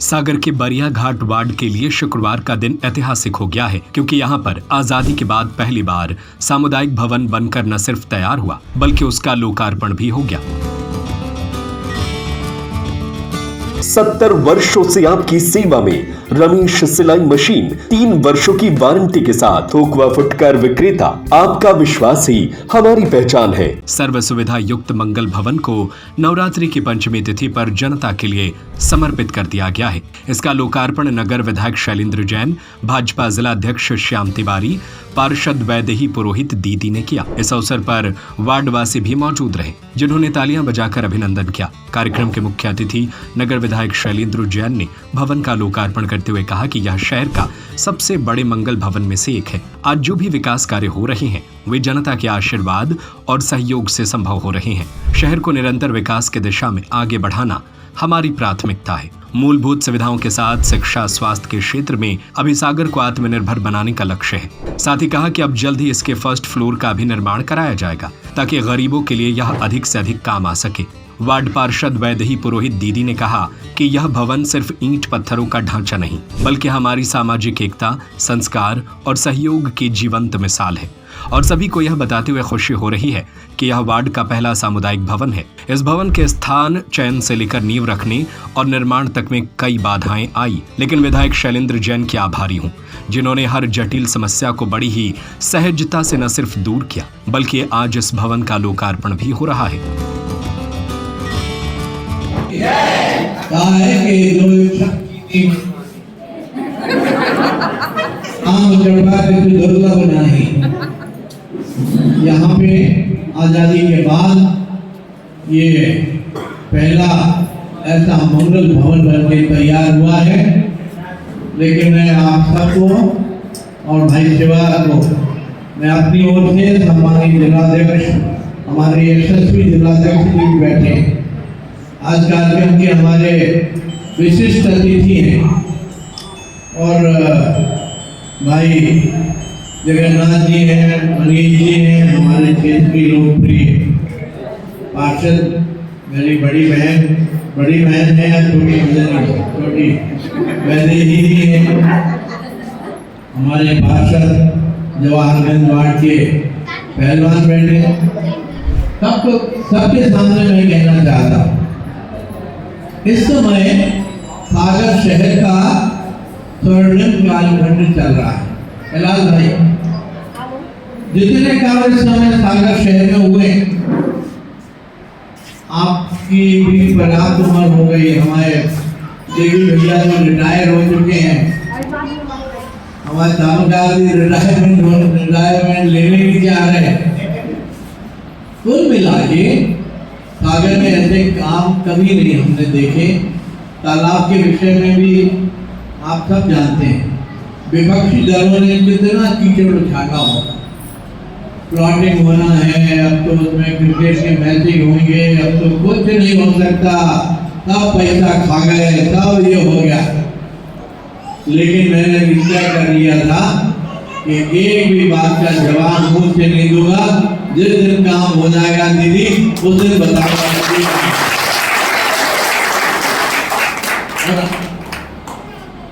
सागर के बरिया घाट वार्ड के लिए शुक्रवार का दिन ऐतिहासिक हो गया है, क्योंकि यहाँ पर आजादी के बाद पहली बार सामुदायिक भवन बनकर न सिर्फ तैयार हुआ बल्कि उसका लोकार्पण भी हो गया। 70 वर्षों से आपकी सेवा में रमेश सिलाई मशीन 3 वर्षों की वारंटी के साथ थोक व फुटकर विक्रेता, आपका विश्वास ही हमारी पहचान है। सर्व सुविधा युक्त मंगल भवन को नवरात्रि की पंचमी तिथि पर जनता के लिए समर्पित कर दिया गया है। इसका लोकार्पण नगर विधायक शैलेंद्र जैन, भाजपा जिला अध्यक्ष श्याम तिवारी, पार्षद वैदेही पुरोहित दीदी ने किया। इस अवसर पर वार्डवासी भी मौजूद रहे, जिन्होंने तालियां बजाकर अभिनंदन किया। कार्यक्रम के मुख्य अतिथि नगर विधायक शैलेंद्र जैन ने भवन का लोकार्पण करते हुए कहा कि यह शहर का सबसे बड़े मंगल भवन में से एक है। आज जो भी विकास कार्य हो रहे हैं वे जनता के आशीर्वाद और सहयोग से संभव हो रहे हैं। शहर को निरंतर विकास की दिशा में आगे बढ़ाना हमारी प्राथमिकता है। मूलभूत सुविधाओं के साथ शिक्षा, स्वास्थ्य के क्षेत्र में अभी सागर को आत्मनिर्भर बनाने का लक्ष्य है। साथ ही कहा कि अब जल्द ही इसके फर्स्ट फ्लोर का भी निर्माण कराया जाएगा, ताकि गरीबों के लिए यह अधिक से अधिक काम आ सके। वार्ड पार्षद वैदेही पुरोहित दीदी ने कहा कि यह भवन सिर्फ ईंट पत्थरों का ढांचा नहीं, बल्कि हमारी सामाजिक एकता, संस्कार और सहयोग की जीवंत मिसाल है। और सभी को यह बताते हुए खुशी हो रही है कि यह वार्ड का पहला सामुदायिक भवन है। इस भवन के स्थान चयन से लेकर नींव रखने और निर्माण तक में कई बाधाएं आई, लेकिन विधायक शैलेंद्र जैन के आभारी हूँ, जिन्होंने हर जटिल समस्या को बड़ी ही सहजता से न सिर्फ दूर किया, बल्कि आज इस भवन का लोकार्पण भी हो रहा है। यहाँ पे आज़ादी के बाद ये पहला ऐसा मंगल भवन बनके तैयार हुआ है। लेकिन मैं आप सबको और भाई शिवा को मैं अपनी ओर से सम्मानित जिलाध्यक्ष, हमारे यशस्वी जिलाध्यक्ष भी बैठे आज कार्यक्रम के हमारे विशिष्ट अतिथि हैं और भाई जगन्नाथ जी हैं, मनीष जी हैं, हमारे क्षेत्र की लोकप्रिय पार्षद, मेरी बड़ी बहन है, छोटी वैदेही जी हैं, हमारे पार्षद जवाहरगंज वार्ड के पहलवान बैठे। सबके सामने मैं कहना चाहता हूँ, इस समय सागर शहर का स्वर्णिम कालखंड चल रहा है। कैलाश भाई, जितने कार्य इस समय सागर शहर में हुए, आपकी भी पर्याप्त उम्र हो गई। हमारे देवी भैया जो रिटायर हो चुके हैं, हमारे दामोदर जी रिटायरमेंट लेने की जा रहे हैं। कुल मिला के सागर में ऐसे काम कभी नहीं हमने देखे। तालाब के विषय में भी आप सब जानते हैं, विपक्षी दलों ने कितना कीचड़ उछाला हो। प्लॉटिंग होना है, अब तो उसमें क्रिकेट के मैचें होंगे, अब तो कुछ नहीं हो सकता, सब पैसा खा गए, सब ये हो गया। लेकिन मैंने निश्चय कर लिया था कि एक भी बात का जवाब मुंह से नहीं दूंगा। जिस दिन काम हो जाएगा दीदी, उस दिन बताऊंगा।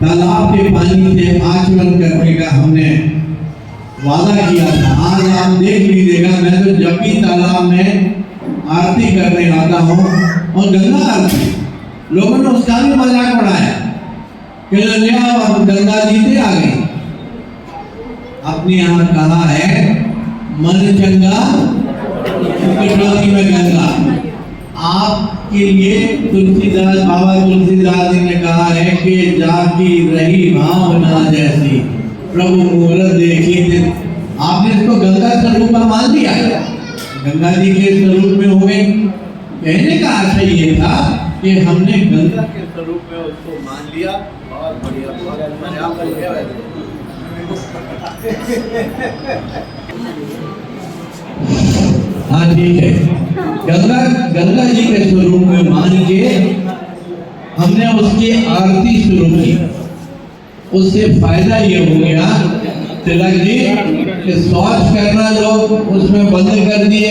तालाब के पानी से आचमन करने का हमने वादा किया था। आज आप देख लीजिएगा, मैं तो जब भी तालाब में आरती करने आता हूँ और गंगा आरती, लोगों ने उसका भी मजाक उड़ाया कि और गंगा जी से आ गई। अपने यहाँ कहा है, मन चंगा कटोरी में गंगा। आपके लिए तुलसीदास, बाबा तुलसीदास जी ने कहा है कि जाकी रही भावना जैसी प्रभु मूरत देखी। आपने इसको गंगा स्वरूप में मान लिया, गंगा जी के स्वरूप में हो गए। कहने का आशय ये था कि हमने गंगा के स्वरूप में उसको मान लिया। बहुत बढ़िया। हाँ ठीक है, गंगा जी के स्वरूप में मान के हमने उसकी आरती शुरू की। उससे फायदा ये हो गया तिलक जी कि शौच करना लोग उसमें बंद कर दिए,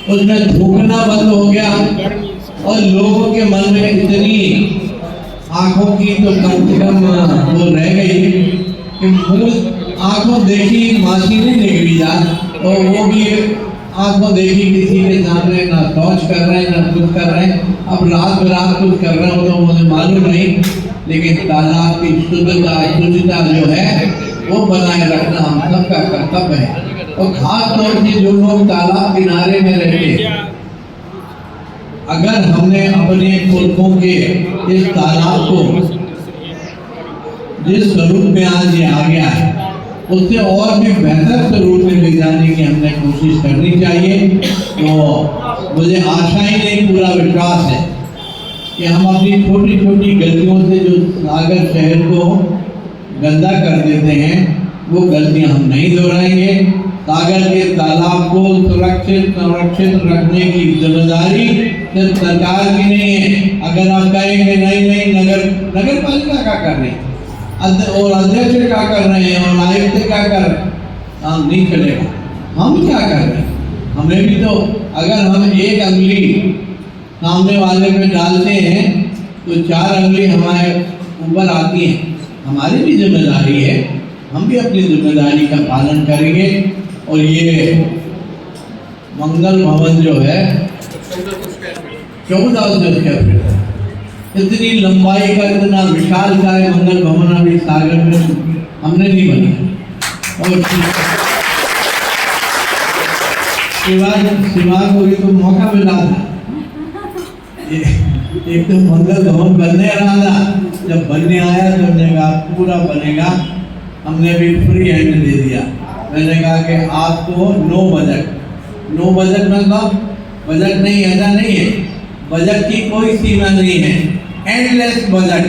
उसमें थूकना बंद हो गया और लोगों के मन में इतनी आंखों की तो कम से कम वो रह गई कि मुंह आंखों देखी मासी ने निकली जा, तो वो भी आंखों देखी किसी के सामने ना शौच कर रहे हैं ना कुछ कर रहे हैं। अब रात बरात कुछ कर रहे हो तो मुझे मालूम नहीं, लेकिन तालाब की शुद्धता जो है वो बनाए रखना हम सबका कर्तव्य है। और खास तौर से जो लोग तालाब किनारे में रहते हैं, अगर हमने अपने पुरखों के इस तालाब को जिस स्वरूप में आज ये आ गया है उससे और भी बेहतर स्वरूप में ले जाने की हमने कोशिश करनी चाहिए। तो मुझे आशा ही नहीं, पूरा विश्वास है कि हम अपनी छोटी छोटी गलतियों से जो सागर शहर को गंदा कर देते हैं वो गलतियां हम नहीं दोहराएंगे। सागर के तालाब को सुरक्षित संरक्षित रखने की जिम्मेदारी सिर्फ सरकार की नहीं है। अगर आप कहेंगे नहीं नगर पालिका क्या कर रही है और अध्यक्ष क्या कर रहे हैं और आयुक्त क्या कर रहे हैं, काम नहीं चलेगा। हम क्या कर रहे हैं, हमें भी तो, अगर हम एक अंगुली सामने वाले पे डालते हैं तो 4 अंगुली हमारे ऊपर आती हैं। हमारी भी जिम्मेदारी है, हम भी अपनी जिम्मेदारी का पालन करेंगे। और ये मंगल भवन जो है 1400 स्क्वायर फीट, इतनी लंबाई का इतना विशाल का मंगल भवन अभी सागर में हमने नहीं बनाया। और शिवा को भी तो मौका मिला था, एक तो मंगल भवन बनने रहा था, जब बनने आया तो हमने कहा पूरा बनेगा, हमने भी फ्री हैंड दे दिया। मैंने कहा कि आपको नो बजट मतलब बजट नहीं, ऐसा नहीं है, बजट की कोई सीमा नहीं है, एंडलेस बजट।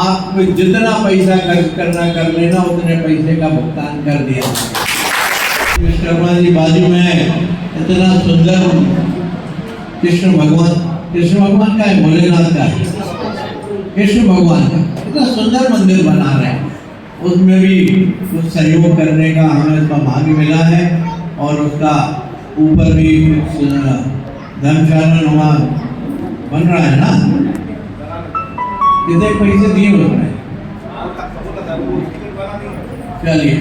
आप जितना पैसा खर्च करना कर लेना, उतने पैसे का भुगतान कर दिया। विश्वकर्मा जी बाजू में इतना सुंदर कृष्ण भगवान का है, भोलेनाथ का है, कृष्ण भगवान का इतना सुंदर मंदिर बना रहे हैं, उसमें भी कुछ सहयोग करने का हमें भाग्य मिला है। और उसका ऊपर भी कुछ धर्मशाला बन रहा है ना, कितने पैसे दिए उसमें, चलिए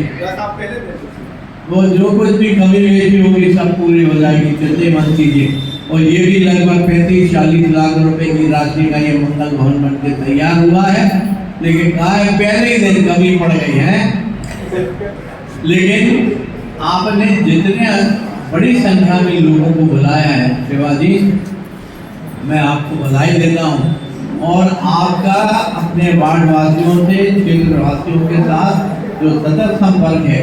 वो जो कुछ भी कमी बेची होगी सब पूरी हो जाएगी, चिंता मत कीजिए। और ये भी लगभग 35-40 लाख रुपए की राशि का ये मंगल भवन बनकर तैयार हुआ है, लेकिन पहले ही दिन कमी पड़ गई है। लेकिन आपने जितने बड़ी संख्या में लोगों को बुलाया है शिवाजी, मैं आपको बधाई देता हूँ। और आपका अपने वार्ड वासियों से, क्षेत्र वासियों के साथ जो सतत संपर्क है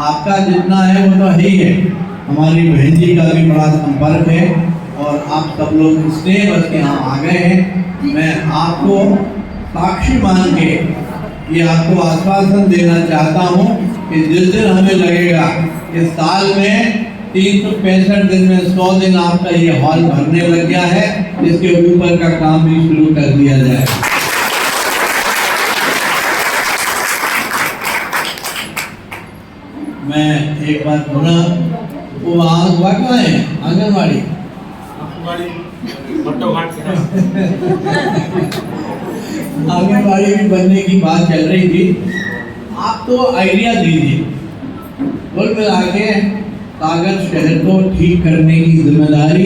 आपका जितना है वो तो है ही है, हमारी बहन जी का भी बड़ा संपर्क है और आप सब लोग स्नेह बस के यहाँ आ गए हैं। मैं आपको साक्षी मान के ये आपको आश्वासन देना चाहता हूँ कि जिस दिन हमें लगेगा कि साल में 365 दिन में 100 दिन आपका ये हॉल भरने लग गया है, इसके ऊपर का काम भी शुरू कर दिया जाए। मैं एक बात बोला, वो वहाँ हुआ कहाँ है, आंगनबाड़ी आंगनबाड़ी भी बनने की बात चल रही थी। आप तो आइडिया दीजिए, कुल मिला के सागर शहर को ठीक करने की जिम्मेदारी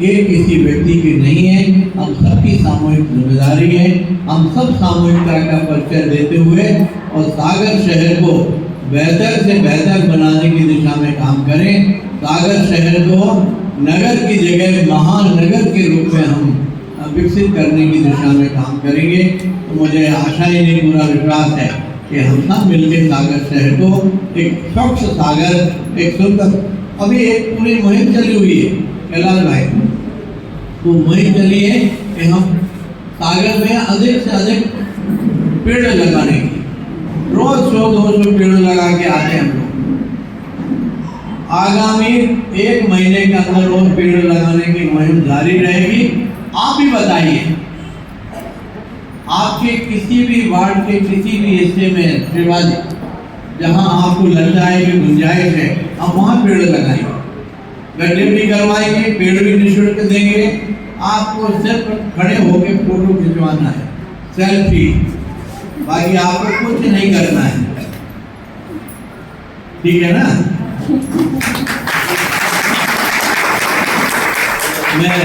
ये किसी व्यक्ति की नहीं है, हम सबकी सामूहिक जिम्मेदारी है। हम सब सामूहिकता का परिचय देते हुए और सागर शहर को बेहतर से बेहतर बनाने की दिशा में काम करें। सागर शहर को नगर की जगह महानगर के रूप में हम विकसित करने की दिशा में काम करेंगे। तो मुझे आशा ही नहीं, पूरा विश्वास है कि हम सब मिलकर सागर शहर को एक स्वच्छ सागर, एक सुंदर, अभी एक पूरी मुहिम चली हुई है कैलाश भाई, वो मुहिम चली है कि हम सागर में अधिक से अधिक पेड़ लगाने की, रोज 100-200 पेड़ लगा के आते हैं हम लोग। आगामी 1 महीने के अंदर रोज पेड़ लगाने की मुहिम जारी रहेगी। आप भी बताइए, आपके किसी भी वार्ड के किसी भी हिस्से में शिवाजी जहां आपको लगता है कि गुंजाइश है, आप वहां पेड़ लगाएंगे, गड्ढे भी करवाएंगे, पेड़ भी निःशुल्क देंगे। आपको सिर्फ खड़े होकर फोटो खिंचवाना है, सेल्फी, बाकी आपको कुछ नहीं करना है, ठीक है ना। मैं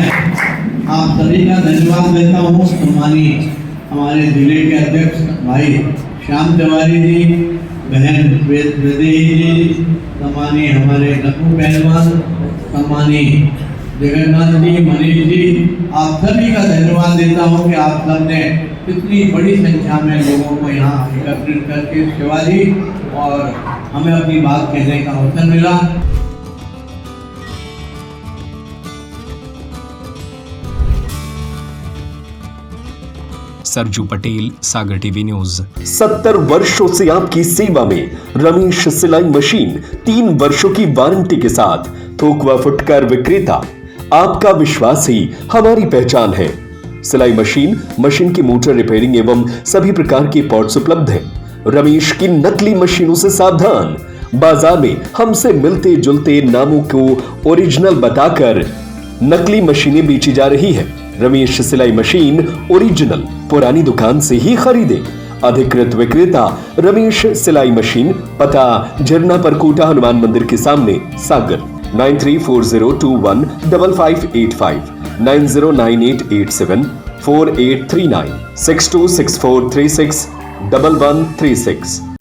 आप सभी का धन्यवाद देता हूँ। सम्मानित हमारे जिले के अध्यक्ष भाई श्याम तिवारी जी, बहन वैदेही जी, सम्मानित हमारे नकू पहलवान, सम्मानित जगन्नाथ जी, मनीष जी, आप सभी का धन्यवाद देता हूँ कि आप सबने इतनी बड़ी संख्या में लोगों को यहाँ एकत्रित करके सेवा दी और हमें अपनी बात कहने का अवसर मिला। सरजू पटेल, सागर टीवी न्यूज। 70 वर्षों से आपकी सेवा में रमेश सिलाई मशीन, 3 वर्षों की वारंटी के साथ थोक व फुटकर विक्रेता। आपका विश्वास ही हमारी पहचान है। सिलाई मशीन, मशीन की मोटर रिपेयरिंग एवं सभी प्रकार के पार्ट्स उपलब्ध हैं। रमेश की नकली मशीनों से सावधान। बाजार में हमसे मिलते जुलते नामों को ओरिजिनल बताकर नकली मशीनें बेची जा रही है। रमेश सिलाई मशीन ओरिजिनल पुरानी दुकान से ही खरीदे। अधिकृत विक्रेता रमेश सिलाई मशीन, पता झरना परकोटा हनुमान मंदिर के सामने, सागर। 9340215585 9098874839 6264361136।